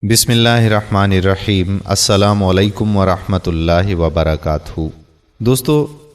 بسم اللہ الرحمن الرحیم۔ السلام علیکم ورحمۃ اللہ وبرکاتہ۔ دوستو،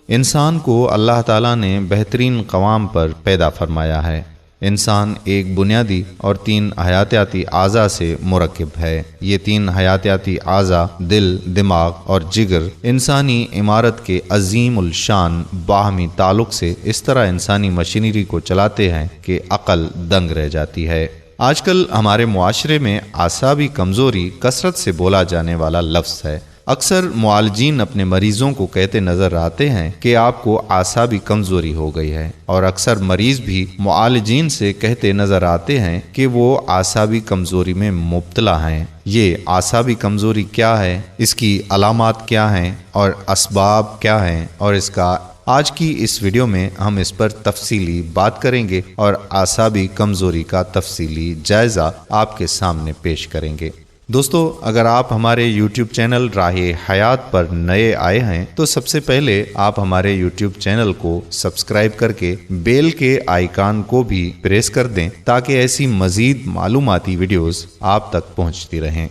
انسان کو اللہ تعالیٰ نے بہترین قوام پر پیدا فرمایا ہے۔ انسان ایک بنیادی اور 3 حیاتیاتی اعضاء سے مرکب ہے۔ یہ 3 حیاتیاتی اعضاء دل، دماغ اور جگر انسانی عمارت کے عظیم الشان باہمی تعلق سے اس طرح انسانی مشینری کو چلاتے ہیں کہ عقل دنگ رہ جاتی ہے۔ آج کل ہمارے معاشرے میں اعصابی کمزوری کثرت سے بولا جانے والا لفظ ہے۔ اکثر معالجین اپنے مریضوں کو کہتے نظر آتے ہیں کہ آپ کو اعصابی کمزوری ہو گئی ہے، اور اکثر مریض بھی معالجین سے کہتے نظر آتے ہیں کہ وہ اعصابی کمزوری میں مبتلا ہیں۔ یہ اعصابی کمزوری کیا ہے، اس کی علامات کیا ہیں اور اسباب کیا ہیں، اور اس کا آج کی اس ویڈیو میں ہم اس پر تفصیلی بات کریں گے اور اعصابی کمزوری کا تفصیلی جائزہ آپ کے سامنے پیش کریں گے۔ دوستو، اگر آپ ہمارے یوٹیوب چینل راہ حیات پر نئے آئے ہیں تو سب سے پہلے آپ ہمارے یوٹیوب چینل کو سبسکرائب کر کے بیل کے آئیکن کو بھی پریس کر دیں تاکہ ایسی مزید معلوماتی ویڈیوز آپ تک پہنچتی رہیں۔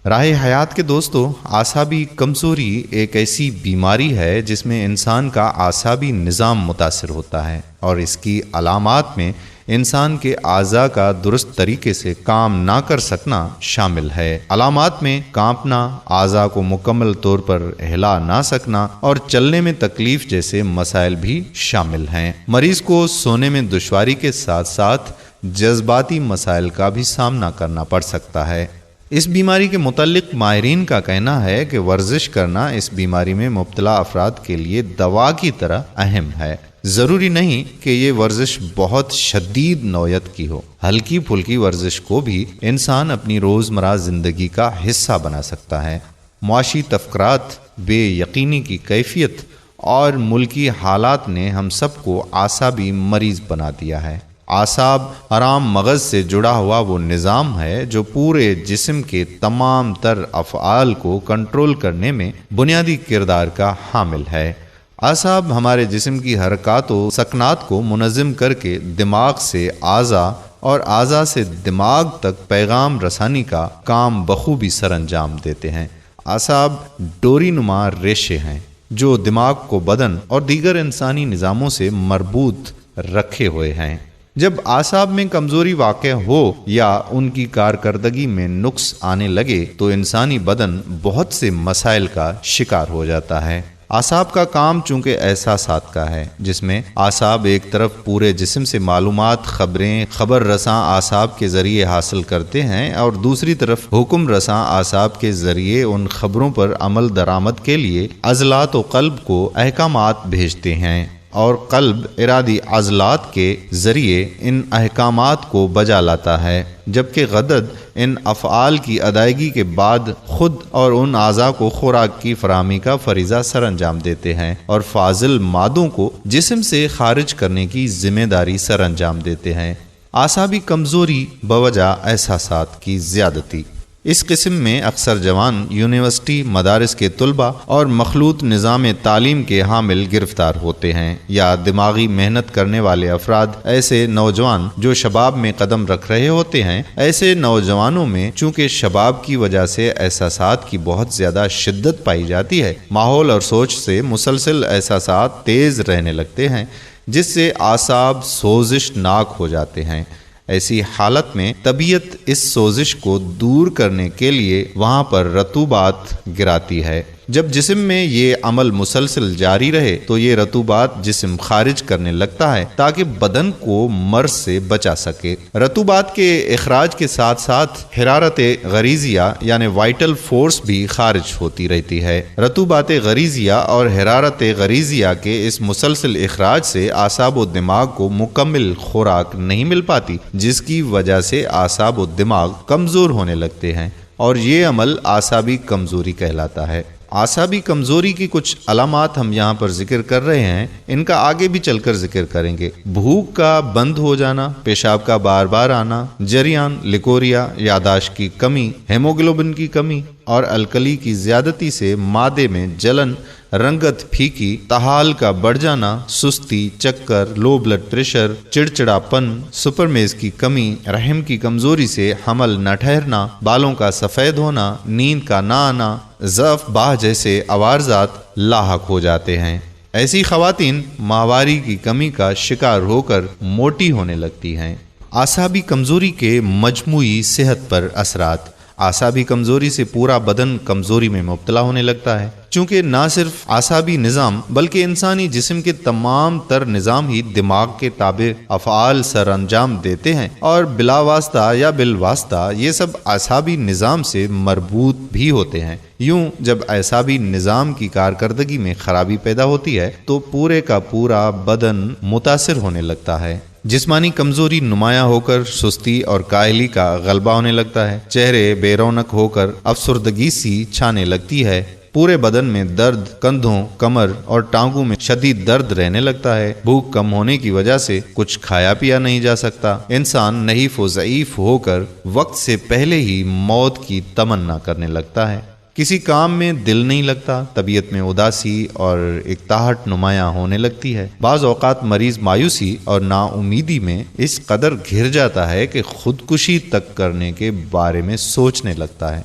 راہ حیات کے دوستو، اعصابی کمزوری ایک ایسی بیماری ہے جس میں انسان کا اعصابی نظام متاثر ہوتا ہے، اور اس کی علامات میں انسان کے اعضاء کا درست طریقے سے کام نہ کر سکنا شامل ہے۔ علامات میں کانپنا، اعضاء کو مکمل طور پر ہلا نہ سکنا اور چلنے میں تکلیف جیسے مسائل بھی شامل ہیں۔ مریض کو سونے میں دشواری کے ساتھ ساتھ جذباتی مسائل کا بھی سامنا کرنا پڑ سکتا ہے۔ اس بیماری کے متعلق ماہرین کا کہنا ہے کہ ورزش کرنا اس بیماری میں مبتلا افراد کے لیے دوا کی طرح اہم ہے۔ ضروری نہیں کہ یہ ورزش بہت شدید نوعیت کی ہو۔ ہلکی پھلکی ورزش کو بھی انسان اپنی روزمرہ زندگی کا حصہ بنا سکتا ہے۔ معاشی تفکرات، بے یقینی کی کیفیت اور ملکی حالات نے ہم سب کو اعصابی مریض بنا دیا ہے۔ اعصاب آرام مغز سے جڑا ہوا وہ نظام ہے جو پورے جسم کے تمام تر افعال کو کنٹرول کرنے میں بنیادی کردار کا حامل ہے۔ اعصاب ہمارے جسم کی حرکات و سکنات کو منظم کر کے دماغ سے اعضاء اور اعضاء سے دماغ تک پیغام رسانی کا کام بخوبی سر انجام دیتے ہیں۔ اعصاب ڈوری نما ریشے ہیں جو دماغ کو بدن اور دیگر انسانی نظاموں سے مربوط رکھے ہوئے ہیں۔ جب اعصاب میں کمزوری واقع ہو یا ان کی کارکردگی میں نقص آنے لگے تو انسانی بدن بہت سے مسائل کا شکار ہو جاتا ہے۔ اعصاب کا کام چونکہ احساسات کا ہے، جس میں اعصاب ایک طرف پورے جسم سے معلومات، خبریں خبر رساں اعصاب کے ذریعے حاصل کرتے ہیں، اور دوسری طرف حکم رساں اعصاب کے ذریعے ان خبروں پر عمل درآمد کے لیے عضلات و قلب کو احکامات بھیجتے ہیں، اور قلب ارادی عضلات کے ذریعے ان احکامات کو بجا لاتا ہے، جبکہ غدد ان افعال کی ادائیگی کے بعد خود اور ان اعضاء کو خوراک کی فراہمی کا فریضہ سر انجام دیتے ہیں اور فاضل مادوں کو جسم سے خارج کرنے کی ذمہ داری سر انجام دیتے ہیں۔ اعصابی کمزوری بوجہ احساسات کی زیادتی۔ اس قسم میں اکثر جوان یونیورسٹی، مدارس کے طلباء اور مخلوط نظام تعلیم کے حامل گرفتار ہوتے ہیں، یا دماغی محنت کرنے والے افراد۔ ایسے نوجوان جو شباب میں قدم رکھ رہے ہوتے ہیں، ایسے نوجوانوں میں چونکہ شباب کی وجہ سے احساسات کی بہت زیادہ شدت پائی جاتی ہے، ماحول اور سوچ سے مسلسل احساسات تیز رہنے لگتے ہیں، جس سے اعصاب سوزش ناک ہو جاتے ہیں۔ ایسی حالت میں طبیعت اس سوزش کو دور کرنے کے لیے وہاں پر رطوبات گراتی ہے۔ جب جسم میں یہ عمل مسلسل جاری رہے تو یہ رطوبات جسم خارج کرنے لگتا ہے تاکہ بدن کو مرض سے بچا سکے۔ رطوبات کے اخراج کے ساتھ ساتھ حرارت غریزیہ یعنی وائٹل فورس بھی خارج ہوتی رہتی ہے۔ رطوبات غریزیہ اور حرارت غریزیہ کے اس مسلسل اخراج سے اعصاب و دماغ کو مکمل خوراک نہیں مل پاتی، جس کی وجہ سے اعصاب و دماغ کمزور ہونے لگتے ہیں، اور یہ عمل اعصابی کمزوری کہلاتا ہے۔ اعصابی کمزوری کی کچھ علامات ہم یہاں پر ذکر کر رہے ہیں، ان کا آگے بھی چل کر ذکر کریں گے۔ بھوک کا بند ہو جانا، پیشاب کا بار بار آنا، جریان، لیکوریا، یاداشت کی کمی، ہیموگلوبن کی کمی، اور الکلی کی زیادتی سے معدے میں جلن، رنگت پھیکی، تحال کا بڑھ جانا، سستی، چکر، لو بلڈ پریشر، چڑچڑاپن، سپرمیز کی کمی، رحم کی کمزوری سے حمل نہ ٹھہرنا، بالوں کا سفید ہونا، نیند کا نہ آنا، ضعف باہ جیسے عوارضات لاحق ہو جاتے ہیں۔ ایسی خواتین ماہواری کی کمی کا شکار ہو کر موٹی ہونے لگتی ہیں۔ اعصابی کمزوری کے مجموعی صحت پر اثرات۔ اعصابی کمزوری سے پورا بدن کمزوری میں مبتلا ہونے لگتا ہے، چونکہ نہ صرف اعصابی نظام بلکہ انسانی جسم کے تمام تر نظام ہی دماغ کے تابع افعال سر انجام دیتے ہیں، اور بلا واسطہ یا بالواسطہ یہ سب اعصابی نظام سے مربوط بھی ہوتے ہیں۔ یوں جب اعصابی نظام کی کارکردگی میں خرابی پیدا ہوتی ہے تو پورے کا پورا بدن متاثر ہونے لگتا ہے۔ جسمانی کمزوری نمایاں ہو کر سستی اور کاہلی کا غلبہ ہونے لگتا ہے، چہرے بے رونق ہو کر افسردگی سی چھانے لگتی ہے، پورے بدن میں درد، کندھوں، کمر اور ٹانگوں میں شدید درد رہنے لگتا ہے، بھوک کم ہونے کی وجہ سے کچھ کھایا پیا نہیں جا سکتا، انسان نحیف و ضعیف ہو کر وقت سے پہلے ہی موت کی تمنا کرنے لگتا ہے، کسی کام میں دل نہیں لگتا، طبیعت میں اداسی اور اکتاہٹ نمایاں ہونے لگتی ہے، بعض اوقات مریض مایوسی اور نا امیدی میں اس قدر گھر جاتا ہے کہ خودکشی تک کرنے کے بارے میں سوچنے لگتا ہے،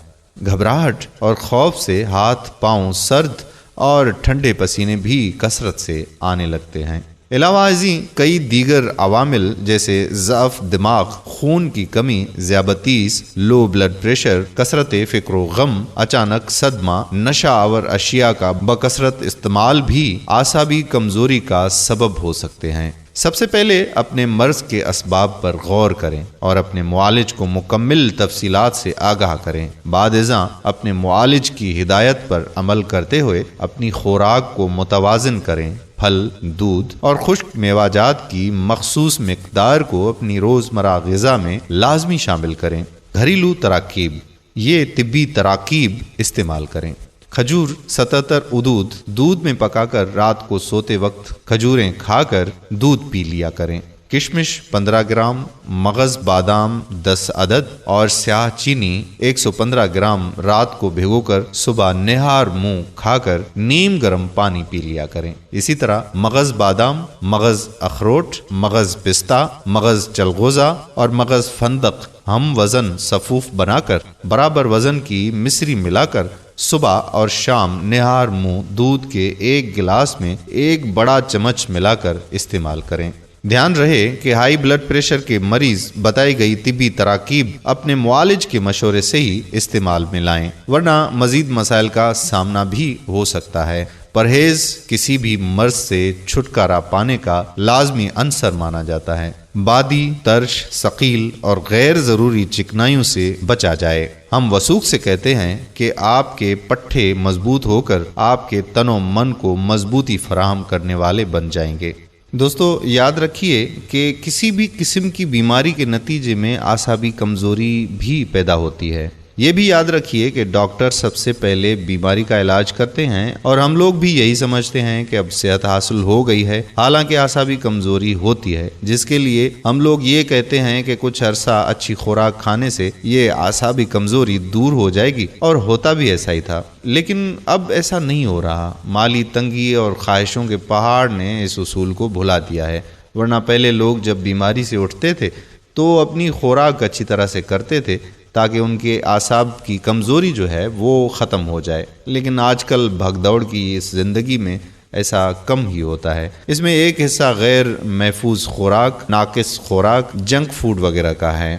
گھبراہٹ اور خوف سے ہاتھ پاؤں سرد اور ٹھنڈے پسینے بھی کثرت سے آنے لگتے ہیں۔ علاوہ ازیں کئی دیگر عوامل جیسے ضعف دماغ، خون کی کمی، ذیابیطس، لو بلڈ پریشر، کثرت فکر و غم، اچانک صدمہ، نشہ آور اشیاء کا بکثرت استعمال بھی اعصابی کمزوری کا سبب ہو سکتے ہیں۔ سب سے پہلے اپنے مرض کے اسباب پر غور کریں اور اپنے معالج کو مکمل تفصیلات سے آگاہ کریں، بعد ازاں اپنے معالج کی ہدایت پر عمل کرتے ہوئے اپنی خوراک کو متوازن کریں، پھل، دودھ اور خشک میوہ جات کی مخصوص مقدار کو اپنی روزمرہ غذا میں لازمی شامل کریں۔ گھریلو تراکیب، یہ طبی تراکیب استعمال کریں۔ کھجور 77 عدود دودھ میں پکا کر رات کو سوتے وقت کھجوریں کھا کر دودھ پی لیا کریں۔ کشمش 15 گرام، مغز بادام 10 عدد اور سیاہ چینی 115 گرام رات کو بھگو کر صبح نہار منہ کھا کر نیم گرم پانی پی لیا کریں۔ اسی طرح مغز بادام، مغز اخروٹ، مغز پستہ، مغز چلغوزہ اور مغز فندق ہم وزن صفوف بنا کر برابر وزن کی مصری ملا کر صبح اور شام نہار منہ دودھ کے 1 گلاس میں 1 بڑا چمچ ملا کر استعمال کریں۔ دھیان رہے کہ ہائی بلڈ پریشر کے مریض بتائی گئی طبی تراکیب اپنے معالج کے مشورے سے ہی استعمال میں لائیں، ورنہ مزید مسائل کا سامنا بھی ہو سکتا ہے۔ پرہیز کسی بھی مرض سے چھٹکارا پانے کا لازمی عنصر مانا جاتا ہے۔ بادی، ترش، ثقیل اور غیر ضروری چکنائیوں سے بچا جائے۔ ہم وثوق سے کہتے ہیں کہ آپ کے پٹھے مضبوط ہو کر آپ کے تن و من کو مضبوطی فراہم کرنے والے بن جائیں گے۔ دوستو یاد رکھیے کہ کسی بھی قسم کی بیماری کے نتیجے میں اعصابی کمزوری بھی پیدا ہوتی ہے۔ یہ بھی یاد رکھیے کہ ڈاکٹر سب سے پہلے بیماری کا علاج کرتے ہیں اور ہم لوگ بھی یہی سمجھتے ہیں کہ اب صحت حاصل ہو گئی ہے، حالانکہ اعصابی کمزوری ہوتی ہے، جس کے لیے ہم لوگ یہ کہتے ہیں کہ کچھ عرصہ اچھی خوراک کھانے سے یہ اعصابی کمزوری دور ہو جائے گی، اور ہوتا بھی ایسا ہی تھا، لیکن اب ایسا نہیں ہو رہا۔ مالی تنگی اور خواہشوں کے پہاڑ نے اس اصول کو بھلا دیا ہے، ورنہ پہلے لوگ جب بیماری سے اٹھتے تھے تو اپنی خوراک اچھی طرح سے کرتے تھے تاکہ ان کے اعصاب کی کمزوری جو ہے وہ ختم ہو جائے، لیکن آج کل بھگ دوڑ کی اس زندگی میں ایسا کم ہی ہوتا ہے۔ اس میں ایک حصہ غیر محفوظ خوراک، ناقص خوراک، جنک فوڈ وغیرہ کا ہے۔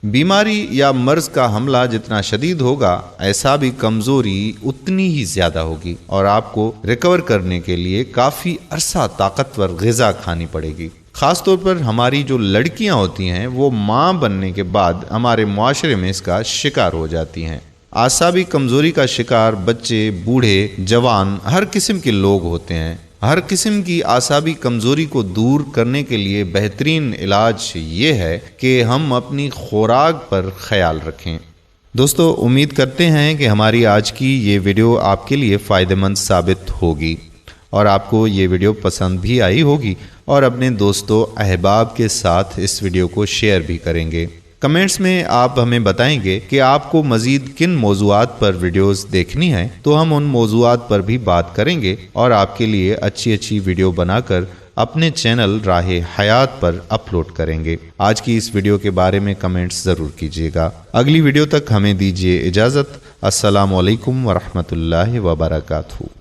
بیماری یا مرض کا حملہ جتنا شدید ہوگا، اعصابی کمزوری اتنی ہی زیادہ ہوگی، اور آپ کو ریکور کرنے کے لیے کافی عرصہ طاقتور غذا کھانی پڑے گی۔ خاص طور پر ہماری جو لڑکیاں ہوتی ہیں وہ ماں بننے کے بعد ہمارے معاشرے میں اس کا شکار ہو جاتی ہیں۔ اعصابی کمزوری کا شکار بچے، بوڑھے، جوان، ہر قسم کے لوگ ہوتے ہیں۔ ہر قسم کی اعصابی کمزوری کو دور کرنے کے لیے بہترین علاج یہ ہے کہ ہم اپنی خوراک پر خیال رکھیں۔ دوستو امید کرتے ہیں کہ ہماری آج کی یہ ویڈیو آپ کے لیے فائدہ مند ثابت ہوگی اور آپ کو یہ ویڈیو پسند بھی آئی ہوگی، اور اپنے دوستوں احباب کے ساتھ اس ویڈیو کو شیئر بھی کریں گے۔ کمنٹس میں آپ ہمیں بتائیں گے کہ آپ کو مزید کن موضوعات پر ویڈیوز دیکھنی ہیں، تو ہم ان موضوعات پر بھی بات کریں گے اور آپ کے لیے اچھی ویڈیو بنا کر اپنے چینل راہ حیات پر اپلوڈ کریں گے۔ آج کی اس ویڈیو کے بارے میں کمنٹس ضرور کیجیے گا۔ اگلی ویڈیو تک ہمیں دیجیے اجازت۔ السلام علیکم ورحمۃ اللہ وبرکاتہ۔